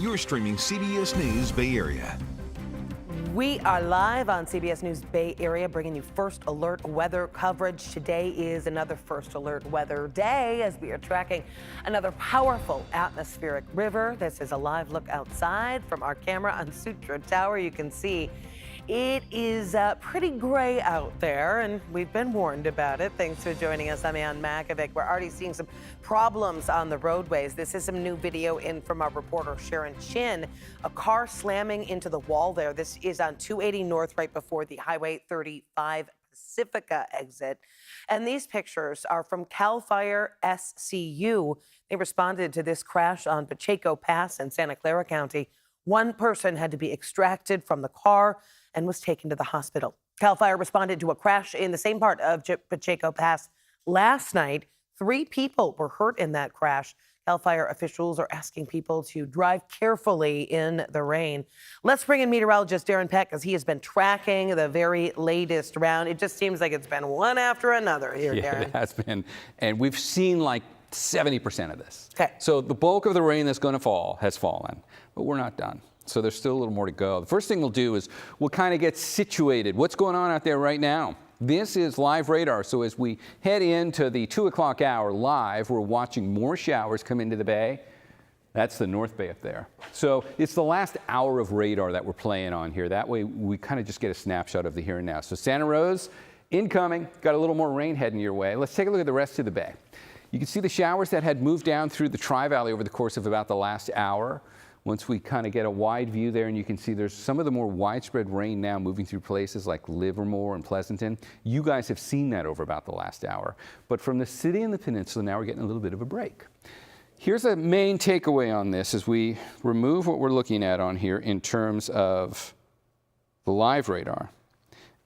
You're streaming CBS News Bay Area. We are live on CBS News Bay Area, bringing you first alert weather coverage. Today is another first alert weather day as we are tracking another powerful atmospheric river. This is a live look outside from our camera on Sutro Tower. You can see it is pretty gray out there, and we've been warned about it. Thanks for joining us. I'm Ann Makovic. We're already seeing some problems on the roadways. This is some new video in from our reporter Sharon Chin. A car slamming into the wall there. This is on 280 North, right before the Highway 35 Pacifica exit. And these pictures are from CAL FIRE SCU. They responded to this crash on Pacheco Pass in Santa Clara County. One person had to be extracted from the car and was taken to the hospital. CAL FIRE responded to a crash in the same part of Pacheco Pass last night. 3 people were hurt in that crash. CAL FIRE officials are asking people to drive carefully in the rain. Let's bring in meteorologist Darren Peck, as he has been tracking the very latest round. It just seems like it's been one after another here, Darren. Yeah, it has been. And we've seen like 70% of this. Okay. So the bulk of the rain that's going to fall has fallen, but we're not done. So there's still a little more to go. The first thing we'll do is we'll kind of get situated. What's going on out there right now? This is live radar. So as we head into the 2 o'clock hour live, we're watching more showers come into the bay. That's the North Bay up there. So it's the last hour of radar that we're playing on here. That way we kind of just get a snapshot of the here and now. So Santa Rosa, incoming, got a little more rain heading your way. Let's take a look at the rest of the bay. You can see the showers that had moved down through the Tri-Valley over the course of about the last hour. Once we kind of get a wide view there, and you can see there's some of the more widespread rain now moving through places like Livermore and Pleasanton. You guys have seen that over about the last hour. But from the city and the peninsula, now we're getting a little bit of a break. Here's a main takeaway on this as we remove what we're looking at on here in terms of the live radar.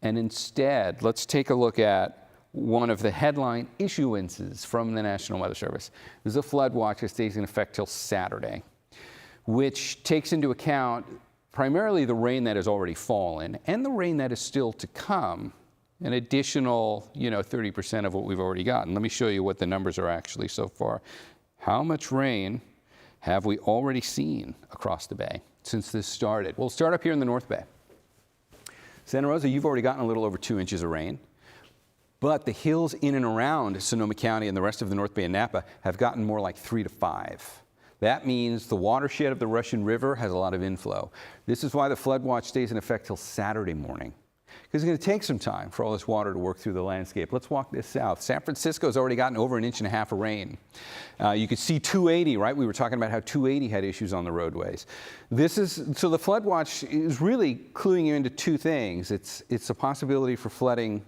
And instead, let's take a look at one of the headline issuances from the National Weather Service. There's a flood watch that stays in effect till Saturday, which takes into account primarily the rain that has already fallen and the rain that is still to come, an additional, 30% of what we've already gotten. Let me show you what the numbers are actually so far. How much rain have we already seen across the bay since this started? We'll start up here in the North Bay. Santa Rosa, you've already gotten a little over 2 inches of rain, but the hills in and around Sonoma County and the rest of the North Bay and Napa have gotten more like 3 to 5. That means the watershed of the Russian River has a lot of inflow. This is why the flood watch stays in effect till Saturday morning, because it's going to take some time for all this water to work through the landscape. Let's walk this south. San Francisco's already gotten over 1.5 inches of rain. You can see 280, right? We were talking about how 280 had issues on the roadways. So the flood watch is really cluing you into 2 things. It's a possibility for flooding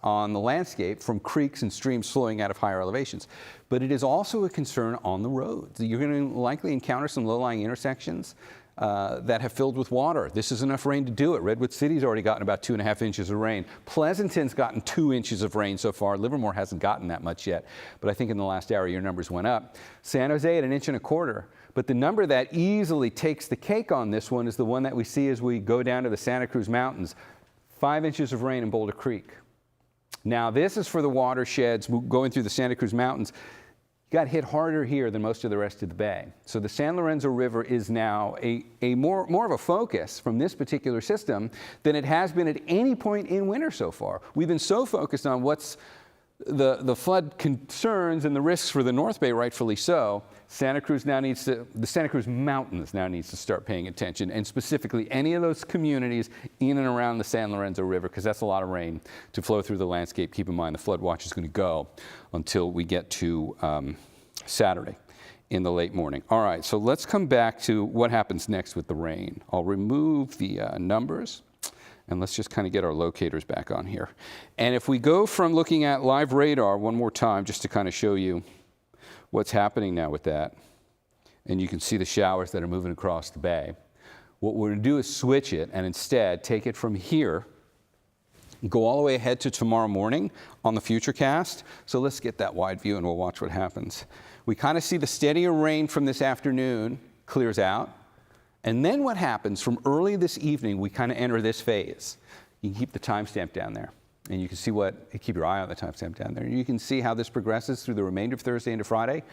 on the landscape from creeks and streams flowing out of higher elevations. But it is also a concern on the roads. You're going to likely encounter some low-lying intersections that have filled with water. This is enough rain to do it. Redwood City's already gotten about 2.5 inches of rain. Pleasanton's gotten 2 inches of rain so far. Livermore hasn't gotten that much yet, but I think in the last hour your numbers went up. San Jose at 1.25 inches. But the number that easily takes the cake on this one is the one that we see as we go down to the Santa Cruz Mountains. 5 inches of rain in Boulder Creek. Now, this is for the watersheds going through the Santa Cruz Mountains. Got hit harder here than most of the rest of the bay. So the San Lorenzo River is now a more of a focus from this particular system than it has been at any point in winter so far. We've been so focused on what's the flood concerns and the risks for the North Bay, rightfully so. The Santa Cruz Mountains now needs to start paying attention, and specifically any of those communities in and around the San Lorenzo River, because that's a lot of rain to flow through the landscape. Keep in mind the flood watch is going to go until we get to Saturday in the late morning. All right, so let's come back to what happens next with the rain. I'll remove the numbers. And let's just kind of get our locators back on here. And if we go from looking at live radar one more time, just to kind of show you what's happening now with that. And you can see the showers that are moving across the bay. What we're going to do is switch it and instead take it from here, go all the way ahead to tomorrow morning on the Futurecast. So let's get that wide view and we'll watch what happens. We kind of see the steadier rain from this afternoon clears out. And then what happens from early this evening, we kind of enter this phase. You can keep the timestamp down there. And you can see keep your eye on the timestamp down there. And you can see how this progresses through the remainder of Thursday into Friday.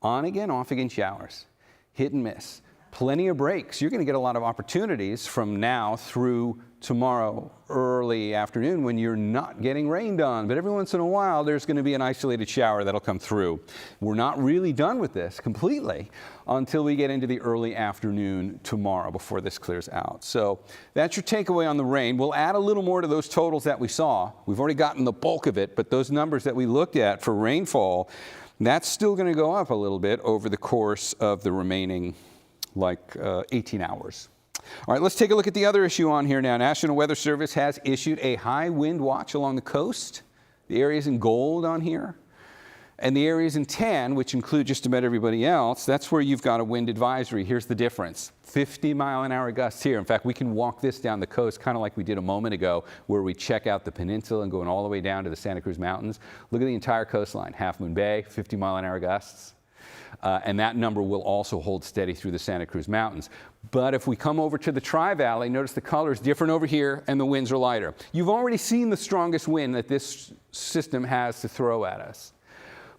On again, off again showers. Hit and miss. plenty of breaks. You're going to get a lot of opportunities from now through tomorrow early afternoon when you're not getting rained on. But every once in a while, there's going to be an isolated shower that'll come through. We're not really done with this completely until we get into the early afternoon tomorrow before this clears out. So that's your takeaway on the rain. We'll add a little more to those totals that we saw. We've already gotten the bulk of it, but those numbers that we looked at for rainfall, that's still going to go up a little bit over the course of the remaining 18 hours. All right, let's take a look at the other issue on here now. National Weather Service has issued a high wind watch along the coast. The areas in gold on here. And the areas in tan, which include just about everybody else, that's where you've got a wind advisory. Here's the difference. 50-mile-an-hour gusts here. In fact, we can walk this down the coast kind of like we did a moment ago, where we check out the peninsula and going all the way down to the Santa Cruz Mountains. Look at the entire coastline. Half Moon Bay, 50-mile-an-hour gusts. And that number will also hold steady through the Santa Cruz Mountains. But if we come over to the Tri-Valley, notice the color is different over here and the winds are lighter. You've already seen the strongest wind that this system has to throw at us.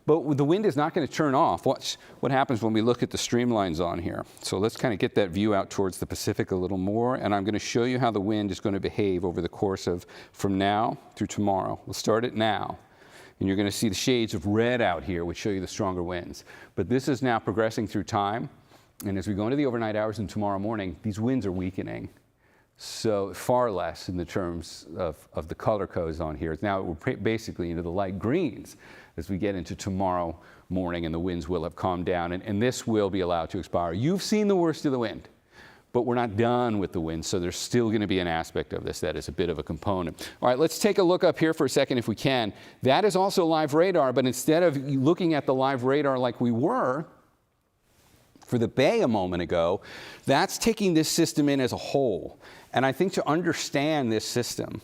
But the wind is not going to turn off. Watch what happens when we look at the streamlines on here. So let's kind of get that view out towards the Pacific a little more. And I'm going to show you how the wind is going to behave over the course of from now through tomorrow. We'll start it now. And you're going to see the shades of red out here, which show you the stronger winds. But this is now progressing through time. And as we go into the overnight hours and tomorrow morning, these winds are weakening. So far less in the terms of the color codes on here. Now we're basically into the light greens as we get into tomorrow morning, and the winds will have calmed down. And this will be allowed to expire. You've seen the worst of the wind, but we're not done with the wind, so there's still going to be an aspect of this that is a bit of a component. All right, let's take a look up here for a second if we can. That is also live radar, but instead of looking at the live radar like we were for the bay a moment ago, that's taking this system in as a whole. And I think to understand this system,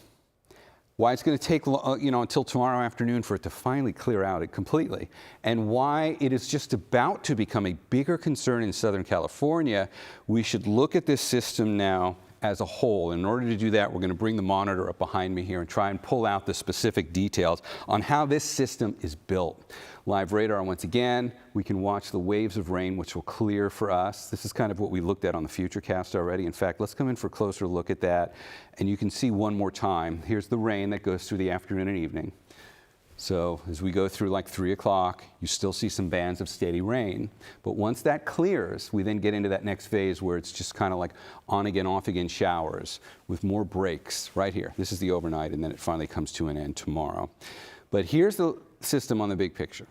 why it's going to take until tomorrow afternoon for it to finally clear out completely, and why it is just about to become a bigger concern in Southern California, we should look at this system now as a whole. In order to do that, we're going to bring the monitor up behind me here and try and pull out the specific details on how this system is built. Live radar, once again, we can watch the waves of rain, which will clear for us. This is kind of what we looked at on the Futurecast already. In fact, let's come in for a closer look at that. And you can see one more time. Here's the rain that goes through the afternoon and evening. So as we go through like 3 o'clock, you still see some bands of steady rain. But once that clears, we then get into that next phase where it's just kind of like on again, off again showers with more breaks right here. This is the overnight, and then it finally comes to an end tomorrow. But here's the system on the big picture.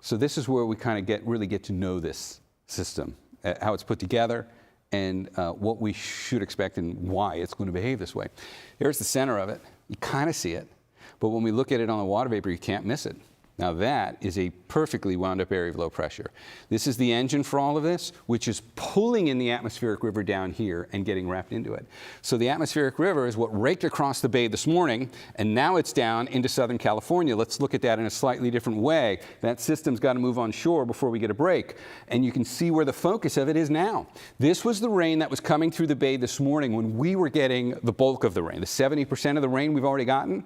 So this is where we kind of really get to know this system, how it's put together, and what we should expect and why it's going to behave this way. Here's the center of it. You kind of see it. But when we look at it on the water vapor, you can't miss it. Now that is a perfectly wound up area of low pressure. This is the engine for all of this, which is pulling in the atmospheric river down here and getting wrapped into it. So the atmospheric river is what raked across the bay this morning, and now it's down into Southern California. Let's look at that in a slightly different way. That system's got to move on shore before we get a break. And you can see where the focus of it is now. This was the rain that was coming through the bay this morning when we were getting the bulk of the rain. The 70% of the rain we've already gotten,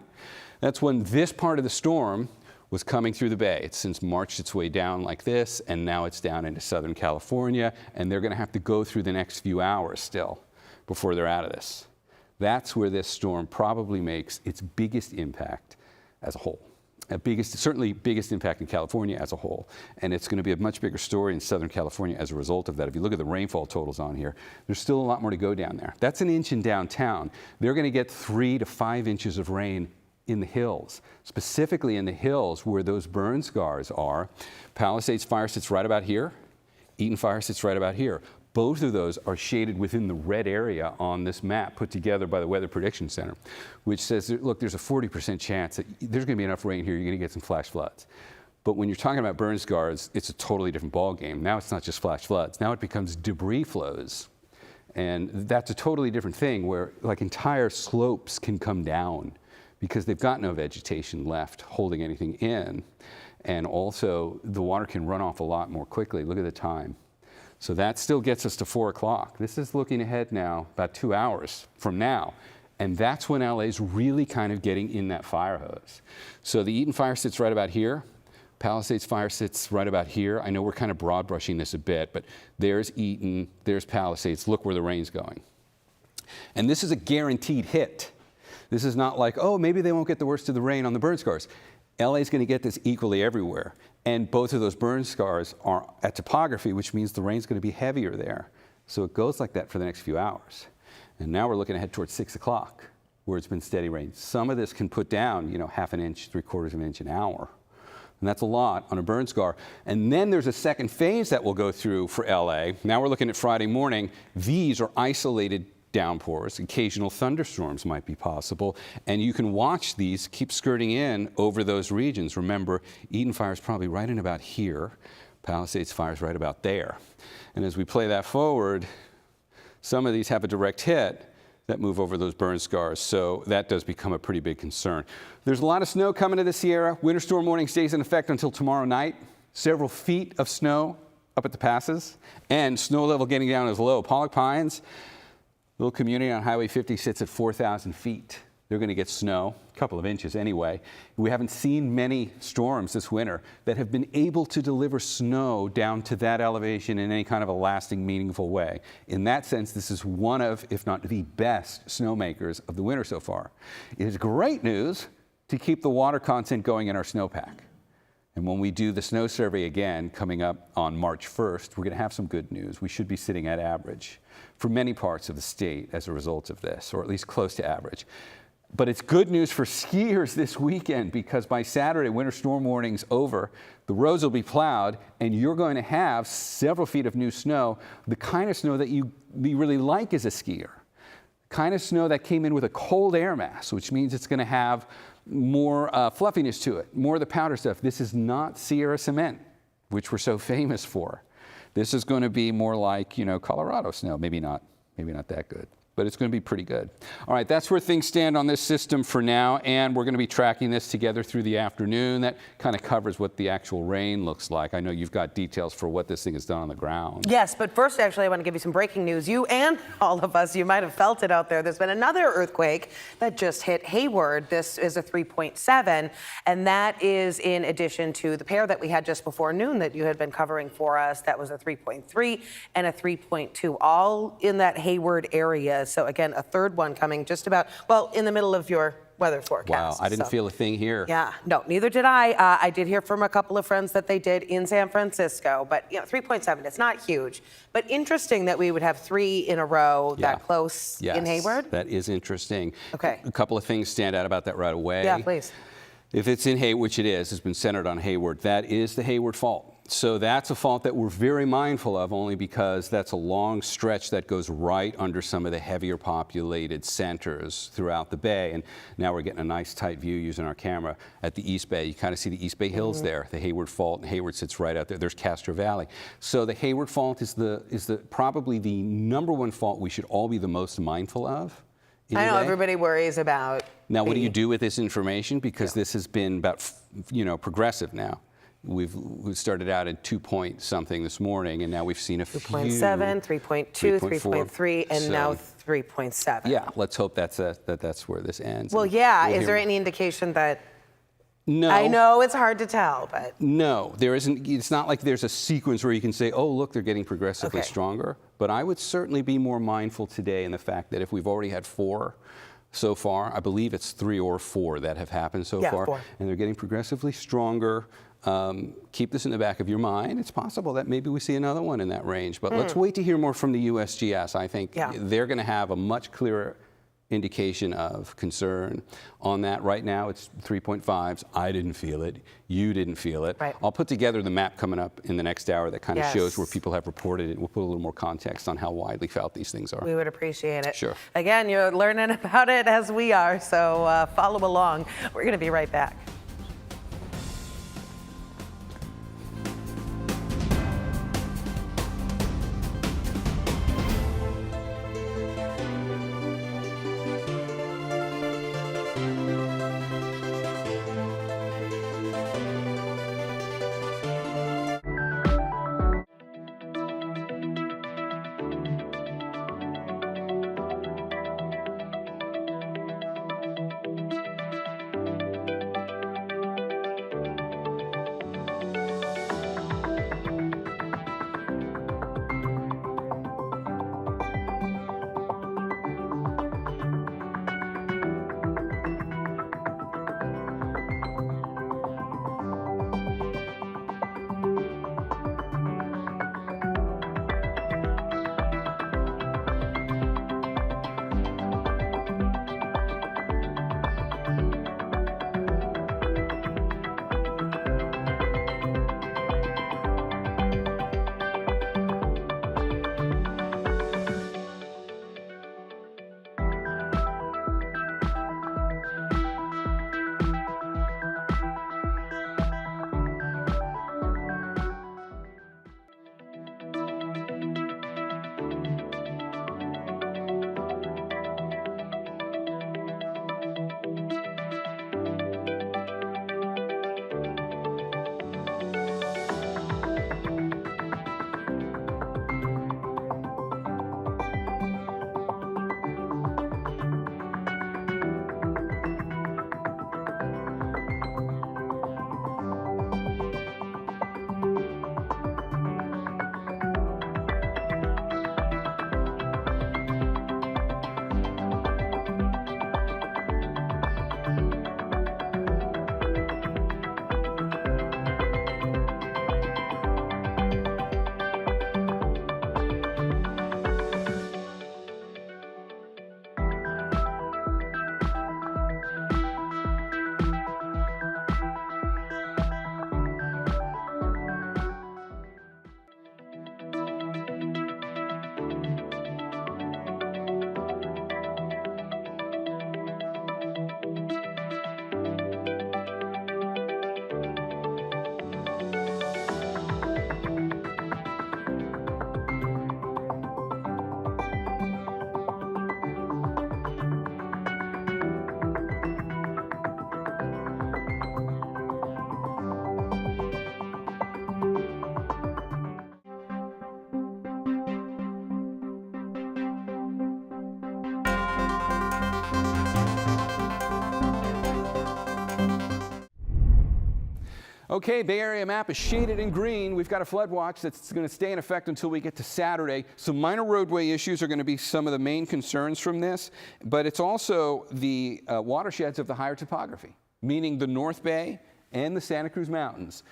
that's when this part of the storm was coming through the bay. It's since marched its way down like this, and now it's down into Southern California, and they're going to have to go through the next few hours still before they're out of this. That's where this storm probably makes its biggest impact as a whole. Certainly biggest impact in California as a whole. And it's going to be a much bigger story in Southern California as a result of that. If you look at the rainfall totals on here, there's still a lot more to go down there. That's an inch in downtown. They're going to get 3 to 5 inches of rain in the hills, specifically in the hills where those burn scars are. Palisades fire sits right about here. Eaton fire sits right about here. Both of those are shaded within the red area on this map put together by the Weather Prediction Center, which says, look, there's a 40% chance that there's going to be enough rain here, you're going to get some flash floods. But when you're talking about burn scars, it's a totally different ballgame. Now it's not just flash floods. Now it becomes debris flows. And that's a totally different thing where like entire slopes can come down because they've got no vegetation left holding anything in. And also, the water can run off a lot more quickly. Look at the time. So that still gets us to 4 o'clock. This is looking ahead now, about 2 hours from now. And that's when LA's really kind of getting in that fire hose. So the Eaton fire sits right about here. Palisades Fire sits right about here. I know we're kind of broad brushing this a bit, but there's Eaton, there's Palisades. Look where the rain's going. And this is a guaranteed hit. This is not like, oh, maybe they won't get the worst of the rain on the burn scars. LA is going to get this equally everywhere. And both of those burn scars are at topography, which means the rain's going to be heavier there. So it goes like that for the next few hours. And now we're looking ahead towards 6 o'clock, where it's been steady rain. Some of this can put down, half an inch, 3/4 of an inch an hour. And that's a lot on a burn scar. And then there's a second phase that will go through for LA. Now we're looking at Friday morning. These are isolated downpours. Occasional thunderstorms might be possible. And you can watch these keep skirting in over those regions. Remember, Eaton Fire is probably right in about here. Palisades Fire is right about there. And as we play that forward, some of these have a direct hit that move over those burn scars, so that does become a pretty big concern. There's a lot of snow coming to the Sierra. Winter storm warning stays in effect until tomorrow night. Several feet of snow up at the passes, and snow level getting down as low. Pollock Pines, little community on Highway 50, sits at 4,000 feet. They're going to get snow, a couple of inches anyway. We haven't seen many storms this winter that have been able to deliver snow down to that elevation in any kind of a lasting, meaningful way. In that sense, this is one of, if not the best, snowmakers of the winter so far. It is great news to keep the water content going in our snowpack. And when we do the snow survey again, coming up on March 1st, we're going to have some good news. We should be sitting at average for many parts of the state as a result of this, or at least close to average. But it's good news for skiers this weekend, because by Saturday, winter storm warning's over, the roads will be plowed, and you're going to have several feet of new snow, the kind of snow that you really like as a skier. Kind of snow that came in with a cold air mass, which means it's going to have more fluffiness to it, more of the powder stuff. This is not Sierra cement, which we're so famous for. This is going to be more like, Colorado snow. Maybe not that good, but it's going to be pretty good. All right, that's where things stand on this system for now, and we're going to be tracking this together through the afternoon. That kind of covers what the actual rain looks like. I know you've got details for what this thing has done on the ground. Yes, but first, actually, I want to give you some breaking news. You and all of us, you might have felt it out there. There's been another earthquake that just hit Hayward. This is a 3.7, and that is in addition to the pair that we had just before noon that you had been covering for us. That was a 3.3 and a 3.2, all in that Hayward area. So again, a third one coming just about, well, in the middle of your weather forecast. Wow, I didn't feel a thing here. Yeah, no, neither did I. I did hear from a couple of friends that they did in San Francisco, but 3.7, it's not huge. But interesting that we would have 3 in a row that close in Hayward. That is interesting. Okay. A couple of things stand out about that right away. Yeah, please. If it's in Hayward, which it is, it's been centered on Hayward, that is the Hayward Fault. So that's a fault that we're very mindful of, only because that's a long stretch that goes right under some of the heavier populated centers throughout the bay. And now we're getting a nice tight view using our camera at the East Bay. You kind of see the East Bay Hills there, the Hayward Fault, and Hayward sits right out there. There's Castro Valley. So the Hayward Fault is probably the #1 fault we should all be the most mindful of. I know everybody worries about. Now, what do you do with this information? Because this has been about, progressive now. We've started out at 2 point something this morning, and now we've seen a few. 2.7, 3.2, 3.3, and now 3.7. Yeah, let's hope that's where this ends. Well, yeah. Is there any indication that? No. I know it's hard to tell, but. No, there isn't. It's not like there's a sequence where you can say, oh, look, they're getting progressively stronger. But I would certainly be more mindful today in the fact that if we've already had 4 so far, I believe it's 3 or 4 that have happened so far, 4. and they're getting progressively stronger. Keep this in the back of your mind. It's possible that maybe we see another one in that range, but let's wait to hear more from the USGS. I think they're going to have a much clearer indication of concern on that. Right now it's 3.5s. I didn't feel it. You didn't feel it. Right. I'll put together the map coming up in the next hour that kind of shows where people have reported it. We'll put a little more context on how widely felt these things are. We would appreciate it. Sure. Again, you're learning about it as we are, so follow along. We're going to be right back. Okay, Bay Area map is shaded in green. We've got a flood watch that's going to stay in effect until we get to Saturday. Some minor roadway issues are going to be some of the main concerns from this, but it's also the watersheds of the higher topography, meaning the North Bay and the Santa Cruz Mountains.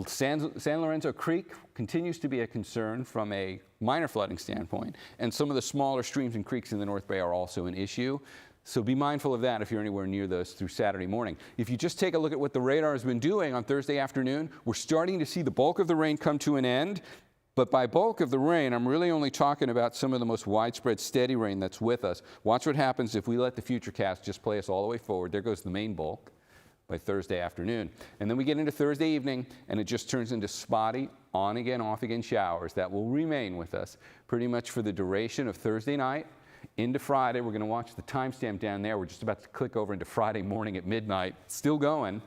San Lorenzo Creek continues to be a concern from a minor flooding standpoint, and some of the smaller streams and creeks in the North Bay are also an issue. So be mindful of that if you're anywhere near those through Saturday morning. If you just take a look at what the radar has been doing on Thursday afternoon, we're starting to see the bulk of the rain come to an end. But by bulk of the rain, I'm really only talking about some of the most widespread steady rain that's with us. Watch what happens if we let the Futurecast just play us all the way forward. There goes the main bulk by Thursday afternoon. And then we get into Thursday evening, and it just turns into spotty, on again, off again showers that will remain with us pretty much for the duration of Thursday night into Friday. We're going to watch the timestamp down there. We're just about to click over into Friday morning at midnight. Still going.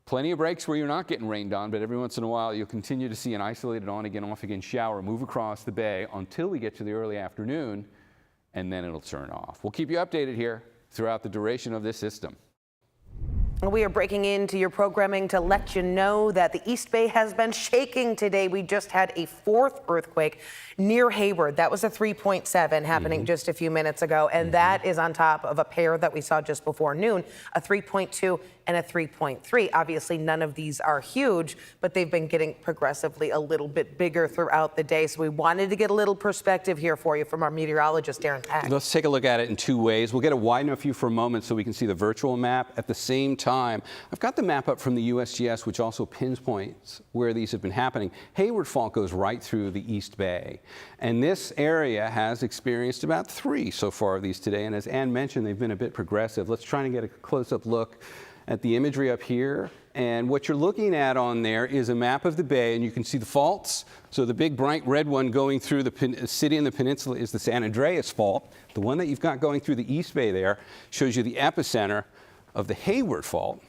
Plenty of breaks where you're not getting rained on, but every once in a while you'll continue to see an isolated on again, off again shower move across the bay until we get to the early afternoon, and then it'll turn off. We'll keep you updated here throughout the duration of this system. We are breaking into your programming to let you know that the East Bay has been shaking today. We just had a fourth earthquake near Hayward. That was a 3.7 happening just a few minutes ago, and that is on top of a pair that we saw just before noon, a 3.2 and a 3.3. Obviously, none of these are huge, but they've been getting progressively a little bit bigger throughout the day. So we wanted to get a little perspective here for you from our meteorologist, Darren Pack. Let's take a look at it in two ways. We'll get a wide enough view for a moment so we can see the virtual map. At the same time, I've got the map up from the USGS, which also pinpoints where these have been happening. Hayward fault goes right through the East Bay. And this area has experienced about 3 so far of these today. And as Ann mentioned, they've been a bit progressive. Let's try and get a close-up look at the imagery up here. And what you're looking at on there is a map of the bay, and you can see the faults. So the big bright red one going through the city and the peninsula is the San Andreas fault. The one that you've got going through the East Bay there shows you the epicenter of the Hayward fault.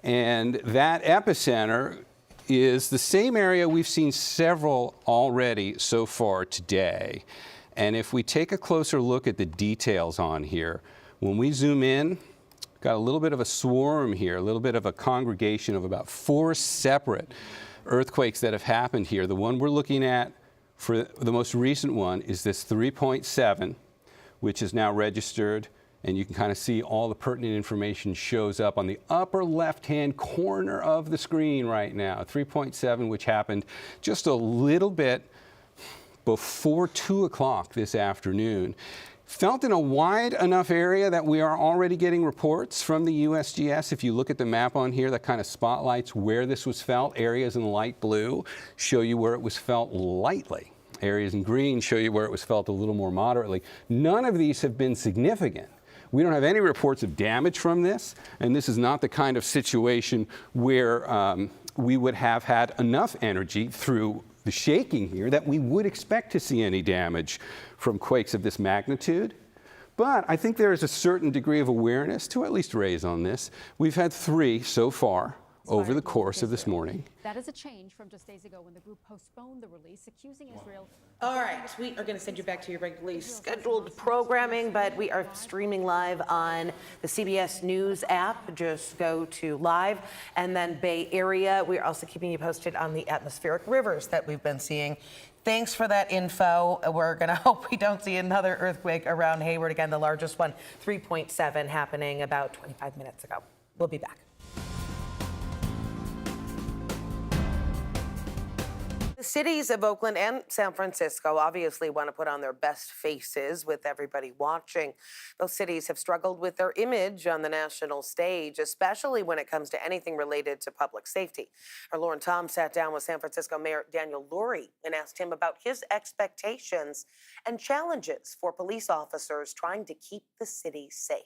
And that epicenter is the same area we've seen several already so far today. And if we take a closer look at the details on here, when we zoom in, got a little bit of a swarm here, a little bit of a congregation of about 4 separate earthquakes that have happened here. The one we're looking at for the most recent one is this 3.7, which is now registered, and you can kind of see all the pertinent information shows up on the upper left-hand corner of the screen right now. 3.7, which happened just a little bit before 2 o'clock this afternoon. Felt in a wide enough area that we are already getting reports from the USGS. If you look at the map on here, that kind of spotlights where this was felt. Areas in light blue show you where it was felt lightly. Areas in green show you where it was felt a little more moderately. None of these have been significant. We don't have any reports of damage from this, and this is not the kind of situation where we would have had enough energy through the shaking here that we would expect to see any damage from quakes of this magnitude. But I think there is a certain degree of awareness to at least raise on this. We've had 3 so far over the course of this morning. That is a change from just days ago when the group postponed the release, accusing Israel. All right, we are going to send you back to your regularly scheduled programming, but we are streaming live on the CBS News app. Just go to live, and then Bay Area. We're also keeping you posted on the atmospheric rivers that we've been seeing. Thanks for that info. We're going to hope we don't see another earthquake around Hayward again, the largest one, 3.7, happening about 25 minutes ago. We'll be back. The cities of Oakland and San Francisco obviously want to put on their best faces with everybody watching. Those cities have struggled with their image on the national stage, especially when it comes to anything related to public safety. Our Lauren Tom sat down with San Francisco Mayor Daniel Lurie and asked him about his expectations and challenges for police officers trying to keep the city safe.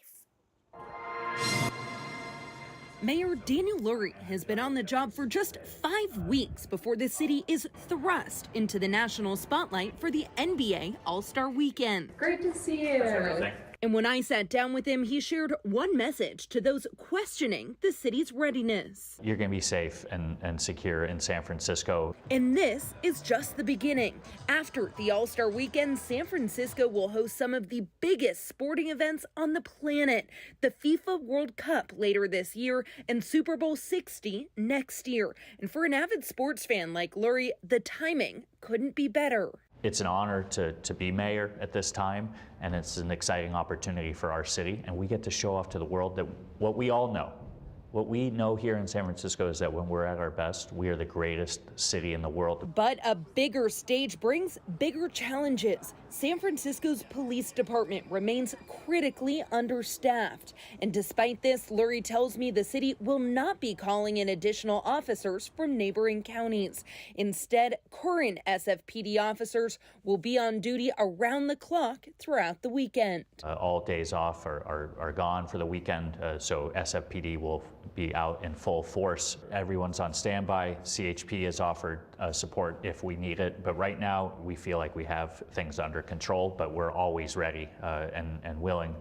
Mayor Daniel Lurie has been on the job for just 5 weeks before the city is thrust into the national spotlight for the NBA All-Star Weekend. Great to see you. And when I sat down with him, he shared one message to those questioning the city's readiness. You're going to be safe and secure in San Francisco. And this is just the beginning. After the All-Star Weekend, San Francisco will host some of the biggest sporting events on the planet. The FIFA World Cup later this year and Super Bowl 60 next year. And for an avid sports fan like Lurie, the timing couldn't be better. It's an honor to be mayor at this time, and it's an exciting opportunity for our city. And we get to show off to the world that what we all know. What we know here in San Francisco is that when we're at our best, we are the greatest city in the world. But a bigger stage brings bigger challenges. San Francisco's police department remains critically understaffed. And despite this, Lurie tells me the city will not be calling in additional officers from neighboring counties. Instead, current SFPD officers will be on duty around the clock throughout the weekend. All days off are gone for the weekend, so SFPD will be out in full force. Everyone's on standby. CHP has offered support if we need it, but right now we feel like we have things under control, but we're always ready and willing to